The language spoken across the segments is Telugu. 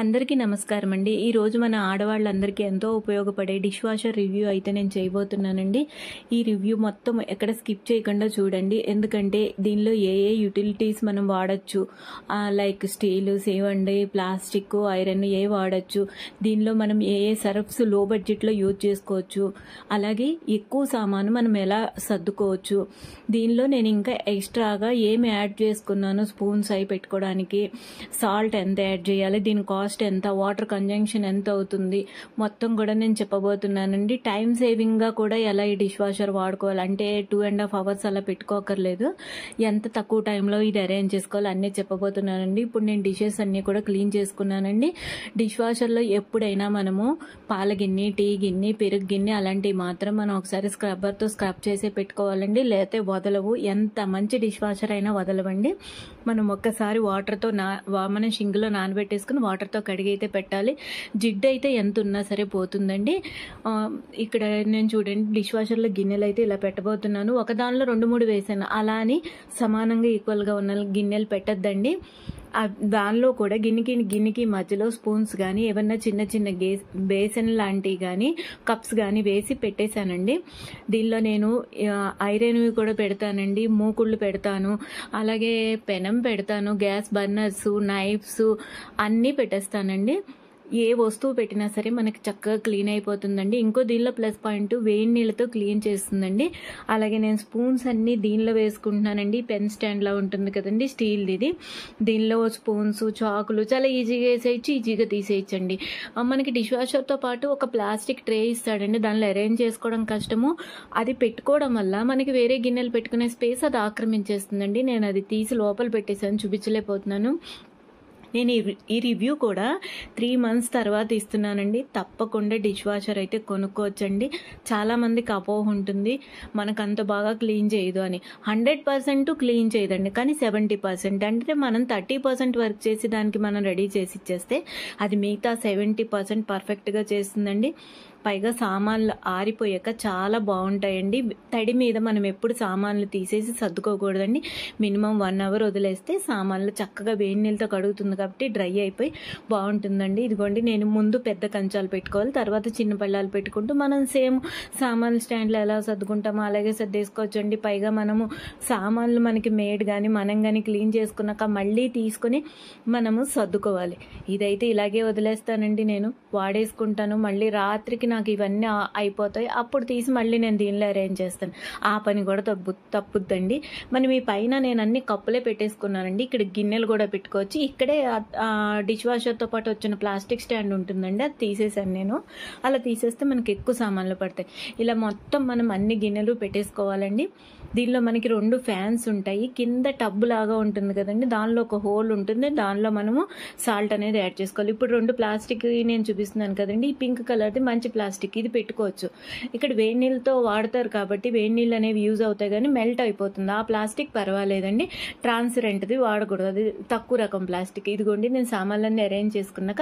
అందరికీ నమస్కారం అండి. ఈరోజు మన ఆడవాళ్ళందరికీ ఎంతో ఉపయోగపడే డిష్ వాషర్ రివ్యూ అయితే నేను చేయబోతున్నానండి. ఈ రివ్యూ మొత్తం ఎక్కడ స్కిప్ చేయకుండా చూడండి. ఎందుకంటే దీనిలో ఏ యూటిలిటీస్ మనం వాడచ్చు, లైక్ స్టీల్, సేవండి, ప్లాస్టిక్, ఐరన్ ఏ వాడచ్చు, దీనిలో మనం ఏ సర్ఫ్స్ లో బడ్జెట్లో యూజ్ చేసుకోవచ్చు, అలాగే ఎక్కువ సామాను మనం ఎలా సర్దుకోవచ్చు, దీనిలో నేను ఇంకా ఎక్స్ట్రాగా ఏమి యాడ్ చేసుకున్నాను, స్పూన్స్ అవి పెట్టుకోవడానికి, సాల్ట్ ఎంత యాడ్ చేయాలి, దీని కాస్ట్ ఎంత, వాటర్ కన్జంప్షన్ ఎంత అవుతుంది, మొత్తం కూడా నేను చెప్పబోతున్నానండి. టైం సేవింగ్గా కూడా ఎలా ఈ డిష్ వాషర్ వాడుకోవాలి, అంటే 2.5 hours అలా పెట్టుకోకర్లేదు, ఎంత తక్కువ టైంలో ఇది అరేంజ్ చేసుకోవాలి అన్నీ చెప్పబోతున్నానండి. ఇప్పుడు నేను డిషెస్ అన్నీ కూడా క్లీన్ చేసుకున్నానండి. డిష్ వాషర్లో ఎప్పుడైనా మనము పాల గిన్నె, టీ గిన్నె, పెరుగు గిన్నె అలాంటివి మాత్రం మనం ఒకసారి స్క్రబ్బర్తో స్క్రబ్ చేసి పెట్టుకోవాలండి, లేకపోతే వదలవు. ఎంత మంచి డిష్ వాషర్ అయినా వదలవండి. మనం ఒక్కసారి వాటర్తో మనం షింక్లో నానబెట్టేసుకుని వాటర్తో కడిగి అయితే పెట్టాలి. జిడ్డు అయితే ఎంత ఉన్నా సరే పోతుందండి. ఇక్కడ నేను చూడండి డిష్ వాషర్లో గిన్నెలు అయితే ఇలా పెట్టబోతున్నాను. ఒక దానిలో 2-3 వేసాను, అలా అని సమానంగా ఈక్వల్గా ఉన్న గిన్నెలు పెట్టద్దండి. దానిలో కూడా గిన్నెకి మధ్యలో స్పూన్స్ కానీ ఏమన్నా చిన్న చిన్న బేసన్ లాంటివి కానీ కప్స్ కానీ వేసి పెట్టేశానండి. దీనిలో నేను ఐరన్వి కూడా పెడతానండి, మూకుళ్ళు పెడతాను, అలాగే పెనం పెడతాను, గ్యాస్ బర్నర్స్, నైఫ్స్ అన్నీ పెట్టేస్తానండి. ఏ వస్తువు పెట్టినా సరే మనకి చక్కగా క్లీన్ అయిపోతుందండి. ఇంకో దీనిలో ప్లస్ పాయింట్ వేడి నీళ్ళతో క్లీన్ చేస్తుందండి. అలాగే నేను స్పూన్స్ అన్నీ దీనిలో వేసుకుంటున్నానండి. పెన్ స్టాండ్లా ఉంటుంది కదండి, స్టీల్ది ఇది. దీనిలో స్పూన్స్, చాకులు చాలా ఈజీగా వేసేయచ్చు, ఈజీగా తీసేయచ్చండి. మనకి డిష్ వాషర్తో పాటు ఒక ప్లాస్టిక్ ట్రే ఇస్తాడండి, దానిలో అరేంజ్ చేసుకోవడం కష్టము. అది పెట్టుకోవడం వల్ల మనకి వేరే గిన్నెలు పెట్టుకునే స్పేస్ అది ఆక్రమించేస్తుందండి. నేను అది తీసి లోపల పెట్టేసాను, చూపించలేకపోతున్నాను. నేను ఈ రివ్యూ కూడా 3 months తర్వాత ఇస్తున్నానండి. తప్పకుండా డిష్ వాషర్ అయితే కొనుక్కోవచ్చండి. చాలామందికి అపోహ ఉంటుంది మనకు అంత బాగా క్లీన్ చేయదు అని. 100% క్లీన్ చేయదండి, కానీ 70%, అంటే మనం 30% వర్క్ చేసి దానికి మనం రెడీ చేసి ఇచ్చేస్తే అది మిగతా 70% పర్ఫెక్ట్గా చేస్తుందండి. పైగా సామాన్లు ఆరిపోయాక చాలా బాగుంటాయండి. తడి మీద మనం ఎప్పుడు సామాన్లు తీసేసి సర్దుకోకూడదండి. మినిమం 1 hour వదిలేస్తే సామాన్లు చక్కగా వేడి నీళ్ళతో కడుగుతుంది కాబట్టి డ్రై అయిపోయి బాగుంటుందండి. ఇదిగోండి నేను ముందు పెద్ద కంచాలు పెట్టుకోవాలి, తర్వాత చిన్న పళ్ళాలు పెట్టుకుంటూ మనం సేమ్ సామాన్లు స్టాండ్లో ఎలా సర్దుకుంటామో అలాగే సర్దేసుకోవచ్చండి. పైగా మనము సామాన్లు మనకి మేడ్ కానీ మనం కానీ క్లీన్ చేసుకున్నాక మళ్ళీ తీసుకొని మనము సర్దుకోవాలి. ఇదైతే ఇలాగే వదిలేస్తానండి, నేను వాడేసుకుంటాను. మళ్ళీ రాత్రికి నాకు ఇవన్నీ అయిపోతాయి, అప్పుడు తీసి మళ్ళీ నేను దీనిలో అరేంజ్ చేస్తాను. ఆ పని కూడా తప్పుద్దండి. మనం ఈ పైన నేను అన్ని కప్పులే పెట్టేసుకున్నానండి. ఇక్కడ గిన్నెలు కూడా పెట్టుకోవచ్చు. ఇక్కడే డిష్ వాషర్తో పాటు వచ్చిన ప్లాస్టిక్ స్టాండ్ ఉంటుందండి, అది తీసేసాను నేను. అలా తీసేస్తే మనకి ఎక్కువ సామాన్లు పడతాయి. ఇలా మొత్తం మనం అన్ని గిన్నెలు పెట్టేసుకోవాలండి. దీనిలో మనకి 2 ఫ్యాన్స్ ఉంటాయి. కింద టబ్ లాగా ఉంటుంది కదండి, దానిలో ఒక హోల్ ఉంటుంది, దానిలో మనము సాల్ట్ అనేది యాడ్ చేసుకోవాలి. ఇప్పుడు 2 ప్లాస్టిక్ నేను చూపిస్తున్నాను కదండి, ఈ పింక్ కలర్ది మంచి ప్లాస్టిక్, ఇది పెట్టుకోవచ్చు. ఇక్కడ వేడి నీళ్ళతో వాడతారు కాబట్టి వేడి నీళ్ళు అనేవి యూజ్ అవుతాయి, కానీ మెల్ట్ అయిపోతుంది. ఆ ప్లాస్టిక్ పర్వాలేదండి, ట్రాన్స్పరెంట్ది వాడకూడదు, అది తక్కువ రకం ప్లాస్టిక్. ఇదిగోండి నేను సామాన్లన్నీ అరేంజ్ చేసుకున్నాక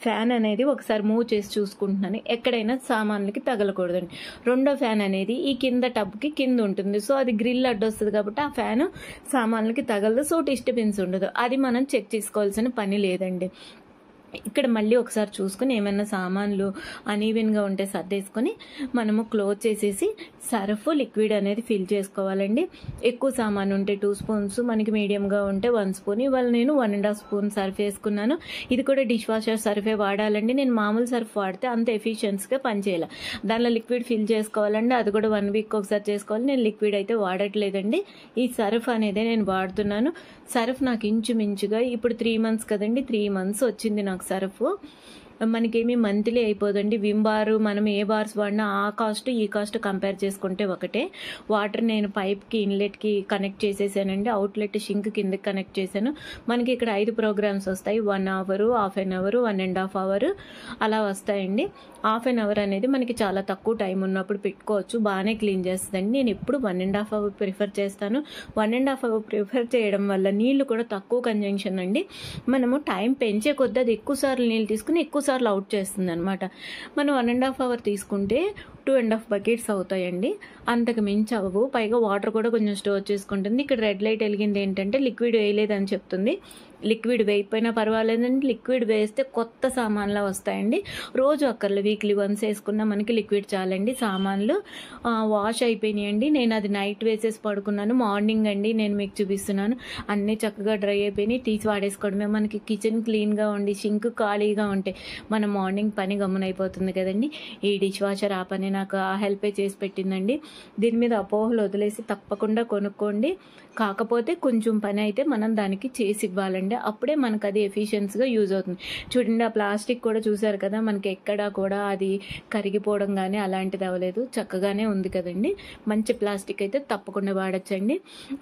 ఫ్యాన్ అనేది ఒకసారి మూవ్ చేసి చూసుకుంటున్నాను, ఎక్కడైనా సామాన్లకి తగలకూడదండి. రెండో ఫ్యాన్ అనేది ఈ కింద టబ్కి కింద ఉంటుంది, సో అది గ్రిల్ అడ్డొస్తుంది కాబట్టి ఆ ఫ్యాన్ సామాన్లకి తగలదు, సో డిస్టర్బెన్స్ ఉండదు. అది మనం చెక్ చేసుకోవాల్సిన పని లేదండి. ఇక్కడ మళ్ళీ ఒకసారి చూసుకుని ఏమైనా సామాన్లు అనీవెన్గా ఉంటే సర్దేసుకొని మనము క్లోజ్ చేసేసి సర్ఫ్ లిక్విడ్ అనేది ఫిల్ చేసుకోవాలండి. ఎక్కువ సామాను ఉంటే 2 spoons, మనకి మీడియంగా ఉంటే 1 spoon. ఇవాళ నేను 1.5 spoon సర్ఫ్ వేసుకున్నాను. ఇది కూడా డిష్ వాషర్ సర్ఫే వాడాలండి. నేను మామూలు సర్ఫ్ వాడితే అంత ఎఫిషియన్స్గా పనిచేయాలి. దానిలో లిక్విడ్ ఫిల్ చేసుకోవాలండి, అది కూడా 1 week ఒకసారి చేసుకోవాలి. నేను లిక్విడ్ అయితే వాడట్లేదండి, ఈ సర్ఫ్ అనేది నేను వాడుతున్నాను. సర్ఫ్ నాకు ఇంచుమించుగా ఇప్పుడు 3 months కదండి, 3 months వచ్చింది నాకు సర్ఫ్. మనకేమీ మంత్లీ అయిపోదండి. విమ్ బార్ మనం ఏ బార్స్ వాడినా ఆ కాస్ట్ ఈ కాస్ట్ కంపేర్ చేసుకుంటే ఒకటే. వాటర్ నేను పైప్కి ఇన్లెట్కి కనెక్ట్ చేసేసానండి, అవుట్లెట్ షింక్ కిందకి కనెక్ట్ చేశాను. మనకి ఇక్కడ 5 programs వస్తాయి, 1 hour, half an hour, 1.5 hour అలా వస్తాయండి. హాఫ్ అన్ అవర్ అనేది మనకి చాలా తక్కువ టైం ఉన్నప్పుడు పెట్టుకోవచ్చు, బాగానే క్లీన్ చేస్తుందండి. నేను ఎప్పుడు 1.5 hour ప్రిఫర్ చేస్తాను. 1.5 hour ప్రిఫర్ చేయడం వల్ల నీళ్లు కూడా తక్కువ కన్జంప్షన్ అండి. మనము టైం పెంచే కొద్దీ అది ఎక్కువ సార్లు నీళ్ళు తీసుకుని ఎక్కువ సార్లు అవుట్ చేస్తుంది అనమాట. మనం 1.5 hour తీసుకుంటే 2.5 buckets అవుతాయండి, అంతకు మించి అవ్వవు. పైగా వాటర్ కూడా కొంచెం స్టోర్ చేసుకుంటుంది. ఇక్కడ రెడ్ లైట్ వెలిగింది ఏంటంటే లిక్విడ్ వేయలేదని చెప్తుంది. లిక్విడ్ వేయకపోయినా పర్వాలేదండి, లిక్విడ్ వేస్తే కొత్త సామాన్లా వస్తాయండి. రోజు అక్కర్లు వీక్లీ వన్స్ వేసుకున్నా మనకి లిక్విడ్ చాలండి. సామాన్లు వాష్ అయిపోయినాయండి. నేను అది నైట్ వేసేసి పడుకున్నాను. మార్నింగ్ అండి నేను మీకు చూపిస్తున్నాను, అన్నీ చక్కగా డ్రై అయిపోయినాయి. తీసి వాడేసుకోవడమే. మనకి కిచెన్ క్లీన్గా ఉండి సింక్ ఖాళీగా ఉంటే మనం మార్నింగ్ పని గమ్మునైపోతుంది కదండి. ఈ డిష్ వాషర్ ఆ పని నాకు ఆ హెల్పే చేసి పెట్టిందండి. దీని మీద అపోహలు వదిలేసి తప్పకుండా కొనుక్కోండి. కాకపోతే కొంచెం పని అయితే మనం దానికి చేసి ఇవ్వాలండి, అప్పుడే మనకు అది ఎఫిషియన్స్గా యూజ్ అవుతుంది. చూడండి, ఆ ప్లాస్టిక్ కూడా చూసారు కదా, మనకి ఎక్కడా కూడా అది కరిగిపోవడం కానీ అలాంటిది అవ్వలేదు, చక్కగానే ఉంది కదండి. మంచి ప్లాస్టిక్ అయితే తప్పకుండా వాడచ్చండి.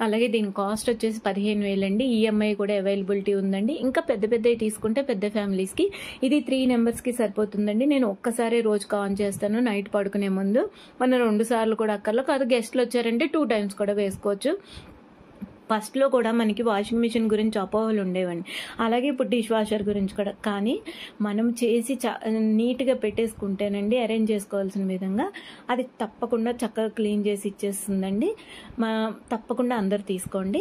అలాగే దీని కాస్ట్ వచ్చేసి 15,000 అండి. ఈఎంఐ కూడా అవైలబిలిటీ ఉందండి. ఇంకా పెద్ద పెద్దవి తీసుకుంటే పెద్ద ఫ్యామిలీస్కి ఇది 3 మెంబర్స్కి సరిపోతుందండి. నేను ఒక్కసారి రోజుకి ఆన్ చేస్తాను నైట్ పడుకునే ముందు. మనం 2 సార్లు కూడా అక్కర్లో కాదు. గెస్ట్లు వచ్చారంటే 2 టైమ్స్ కూడా వేసుకోవచ్చు. ఫస్ట్లో కూడా మనకి వాషింగ్ మిషన్ గురించి అపోహలు ఉండేవండి, అలాగే ఇప్పుడు డిష్ వాషర్ గురించి కూడా. కానీ మనం చేసి నీట్గా పెట్టేసుకుంటేనండి, అరేంజ్ చేసుకోవాల్సిన విధంగా అది తప్పకుండా చక్కగా క్లీన్ చేసి ఇచ్చేస్తుందండి. తప్పకుండా అందరు తీసుకోండి.